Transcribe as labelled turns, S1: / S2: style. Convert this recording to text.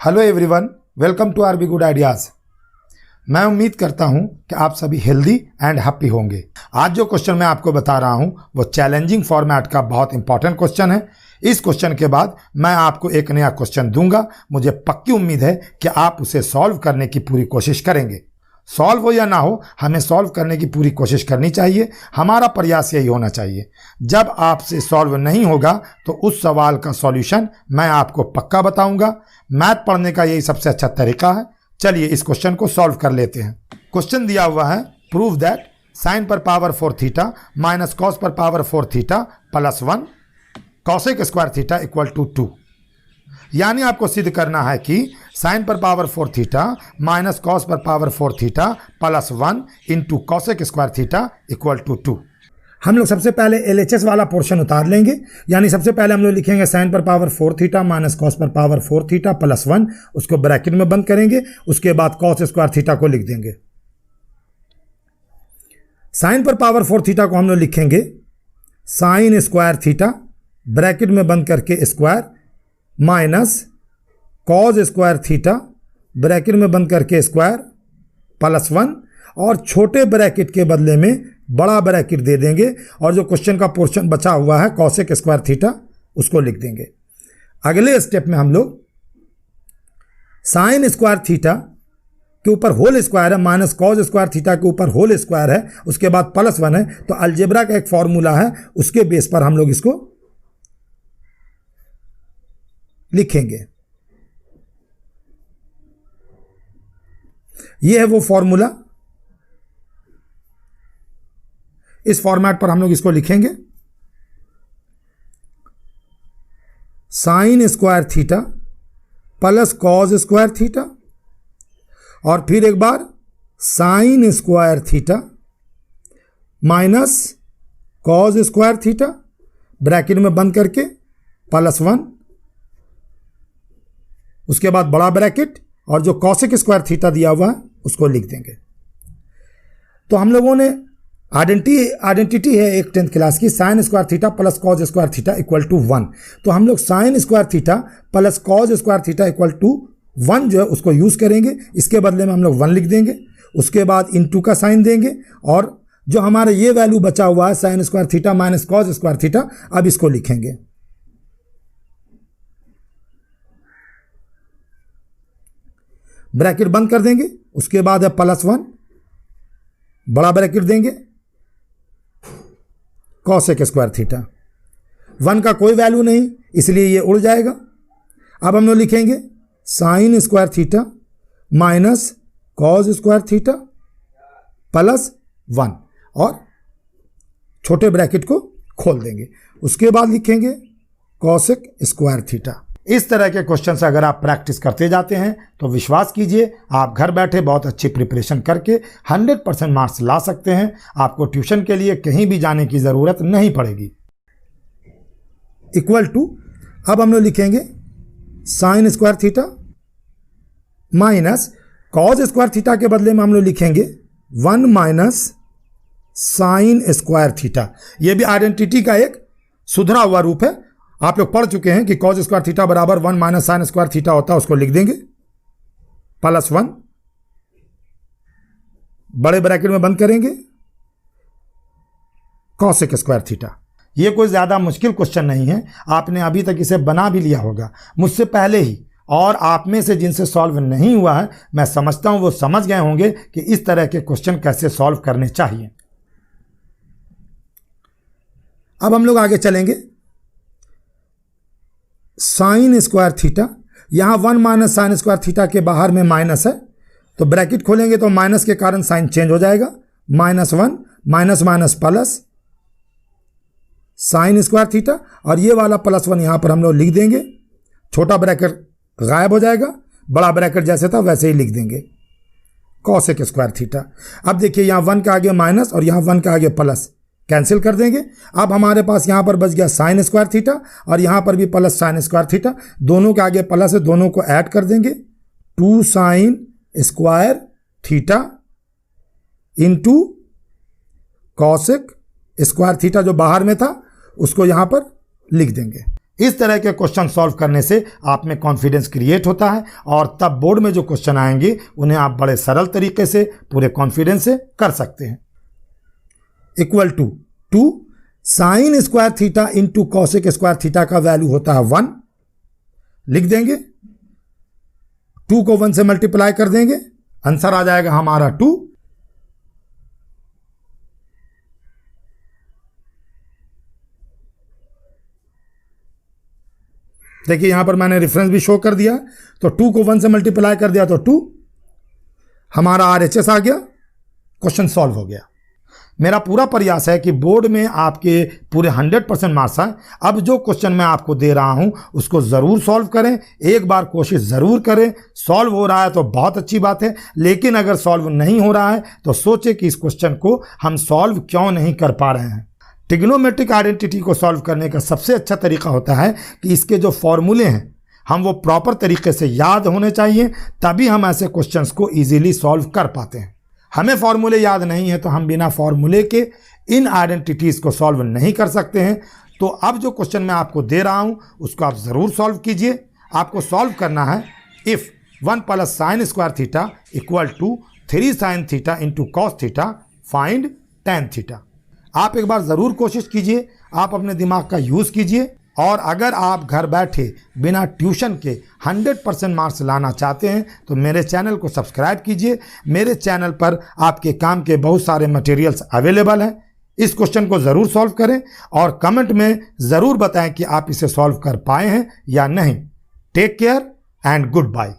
S1: Hello everyone, welcome to our be good ideas. मैं उम्मीद करता हूं कि आप सभी हेल्दी एंड हैप्पी होंगे। आज जो क्वेश्चन मैं आपको बता रहा हूं वो चैलेंजिंग फॉर्मेट का बहुत इंपॉर्टेंट क्वेश्चन है। इस क्वेश्चन के बाद मैं आपको एक नया क्वेश्चन दूंगा। मुझे पक्की उम्मीद है कि आप उसे सॉल्व करने की पूरी कोशिश करेंगे। सॉल्व हो या ना हो, हमें सॉल्व करने की पूरी कोशिश करनी चाहिए। हमारा प्रयास यही होना चाहिए। जब आपसे सॉल्व नहीं होगा तो उस सवाल का सॉल्यूशन मैं आपको पक्का बताऊंगा। मैथ पढ़ने का यही सबसे अच्छा तरीका है। चलिए इस क्वेश्चन को सॉल्व कर लेते हैं। क्वेश्चन दिया हुआ है, प्रूव दैट साइन पर पावर 4 थीटा माइनस कॉस पर power 4 theta plus 1 cosec square theta equal to 2। यानी आपको सिद्ध करना है कि साइन पर पावर 4 थीटा माइनस कॉस पर power 4 theta plus 1 into cosec square theta equal to 2। हम लोग सबसे पहले LHS वाला पोर्शन उतार लेंगे। यानी सबसे पहले हम लोग लिखेंगे साइन पर पावर 4 थीटा माइनस कॉस पर पावर 4 थीटा प्लस 1, उसको ब्रैकेट में बंद करेंगे। उसके बाद कॉस स्क्वायर थीटा को लिख देंगे। साइन पर पावर 4 थीटा को हम लोग लिखेंगे साइन स्क्वायर थीटा ब्रैकेट में बंद करके square minus cos square theta bracket में बंद करके स्क्वायर प्लस 1, और छोटे ब्रैकेट के बदले में बड़ा ब्रैकेट दे देंगे। और जो क्वेश्चन का पोर्शन बचा हुआ है कॉसेक स्क्वायर थीटा, उसको लिख देंगे। अगले स्टेप में हम लोग साइन स्क्वायर थीटा के ऊपर होल स्क्वायर है माइनस कॉस स्क्वायर थीटा के ऊपर होल स्क्वायर है, उसके बाद प्लस 1 है। तो अलजेब्रा का एक फॉर्मूला है, उसके बेस पर हम लोग इसको लिखेंगे। यह है वो फॉर्मूला। इस फॉर्मेट पर हम लोग इसको लिखेंगे। Sine square theta plus cos square theta, और फिर एक बार sine square theta minus cos square theta bracket में बंद करके प्लस 1, उसके बाद बड़ा ब्रैकेट, और जो कॉसेक स्क्वायर थीटा दिया हुआ है उसको लिख देंगे। तो हम लोगों ने आइडेंटिटी है एक 10th क्लास की, sine square theta plus cos square theta equal to 1। तो हम लोग sine square theta plus cos square theta equal to 1 जो है उसको यूज़ करेंगे। इसके बदले में हम लोग 1 लिख देंगे। उसके बाद इनटू का साइन देंगे, और जो हमारा ये वैल्यू बचा हुआ है sign square theta minus cos square theta, अब इसको लिखेंगे। ब्रैकेट बंद कर देंगे। उसके बाद है प्लस 1, बड़ा ब्रैकेट देंगे, कॉसेक स्क्वायर थीटा। 1 का कोई वैल्यू नहीं, इसलिए ये उड़ जाएगा। अब हम लोग लिखेंगे sine square theta minus cos square theta plus 1, और छोटे ब्रैकेट को खोल देंगे। उसके बाद लिखेंगे कॉसेक स्क्वायर थीटा। इस तरह के क्वेश्चन से अगर आप प्रैक्टिस करते जाते हैं तो विश्वास कीजिए आप घर बैठे बहुत अच्छी प्रिपरेशन करके 100% मार्क्स ला सकते हैं। आपको ट्यूशन के लिए कहीं भी जाने की ज़रूरत नहीं पड़ेगी। इक्वल टू, अब हम लोग लिखेंगे sine square theta minus cos square theta के बदले में हम लोग लिखेंगे 1 माइनस साइन स्क्वायर थीटा। यह भी आइडेंटिटी का एक सुधरा हुआ रूप है। आप लोग पढ़ चुके हैं कि कॉस स्क्वायर थीटा बराबर 1 माइनस साइन स्क्वायर थीटा होता है। उसको लिख देंगे प्लस 1, बड़े ब्रैकेट में बंद करेंगे कॉसेक स्क्वायर थीटा। यह कोई ज्यादा मुश्किल क्वेश्चन नहीं है, आपने अभी तक इसे बना भी लिया होगा मुझसे पहले ही। और आप में से जिनसे सॉल्व नहीं हुआ है, मैं समझता हूं वो समझ गए होंगे कि इस तरह के क्वेश्चन कैसे सॉल्व करने चाहिए। अब हम लोग आगे चलेंगे। साइन स्क्वायर थीटा, यहां 1 माइनस साइन स्क्वायर थीटा के बाहर में माइनस है, तो ब्रैकेट खोलेंगे तो माइनस के कारण साइन चेंज हो जाएगा। -1 minus minus plus sine square theta, और ये वाला प्लस 1 यहां पर हम लोग लिख देंगे। छोटा ब्रैकेट गायब हो जाएगा, बड़ा ब्रैकेट जैसे था वैसे ही लिख देंगे कॉसेक स्क्वायर थीटा। अब देखिए यहां 1 के आगे माइनस और यहां 1 के आगे प्लस, कैंसिल कर देंगे। अब हमारे पास यहाँ पर बच गया साइन स्क्वायर थीटा, और यहाँ पर भी प्लस साइन स्क्वायर थीटा। दोनों के आगे प्लस है, दोनों को ऐड कर देंगे। 2 sine square theta into cosec square theta जो बाहर में था उसको यहाँ पर लिख देंगे। इस तरह के क्वेश्चन सॉल्व करने से आप में कॉन्फिडेंस क्रिएट होता है और तब बोर्ड में जो क्वेश्चन आएंगे उन्हें आप बड़े सरल तरीके से पूरे कॉन्फिडेंस से कर सकते हैं। Equal to 2 sine square theta into cosec square theta का वैल्यू होता है 1, लिख देंगे। 2 को 1 से मल्टीप्लाई कर देंगे, आंसर आ जाएगा हमारा 2। देखिए यहां पर मैंने रेफरेंस भी शो कर दिया, तो 2 को 1 से मल्टीप्लाई कर दिया तो 2 हमारा RHS आ गया, क्वेश्चन सॉल्व हो गया। मेरा पूरा प्रयास है कि बोर्ड में आपके पूरे 100% मार्क्स आए। अब जो क्वेश्चन मैं आपको दे रहा हूं उसको ज़रूर सॉल्व करें, एक बार कोशिश ज़रूर करें। सॉल्व हो रहा है तो बहुत अच्छी बात है, लेकिन अगर सॉल्व नहीं हो रहा है तो सोचें कि इस क्वेश्चन को हम सॉल्व क्यों नहीं कर पा रहे हैं। ट्रिग्नोमेट्रिक आइडेंटिटी को सॉल्व करने का सबसे अच्छा तरीका होता है कि इसके जो फॉर्मूले हैं हम वो प्रॉपर तरीके से याद होने चाहिए, तभी हम ऐसे क्वेश्चंस को इजीली सॉल्व कर पाते हैं। हमें फॉर्मूले याद नहीं है तो हम बिना फॉर्मूले के इन आइडेंटिटीज़ को सॉल्व नहीं कर सकते हैं। तो अब जो क्वेश्चन मैं आपको दे रहा हूं उसको आप ज़रूर सॉल्व कीजिए। आपको सॉल्व करना है if 1 plus sine square theta equal to 3 sine theta into cos theta find tan theta. आप एक बार ज़रूर कोशिश कीजिए, आप अपने दिमाग का यूज़ कीजिए, और अगर आप घर बैठे बिना ट्यूशन के 100% मार्क्स लाना चाहते हैं तो मेरे चैनल को सब्सक्राइब कीजिए। मेरे चैनल पर आपके काम के बहुत सारे मटेरियल्स अवेलेबल हैं। इस क्वेश्चन को ज़रूर सॉल्व करें और कमेंट में ज़रूर बताएं कि आप इसे सॉल्व कर पाए हैं या नहीं। Take care and good bye.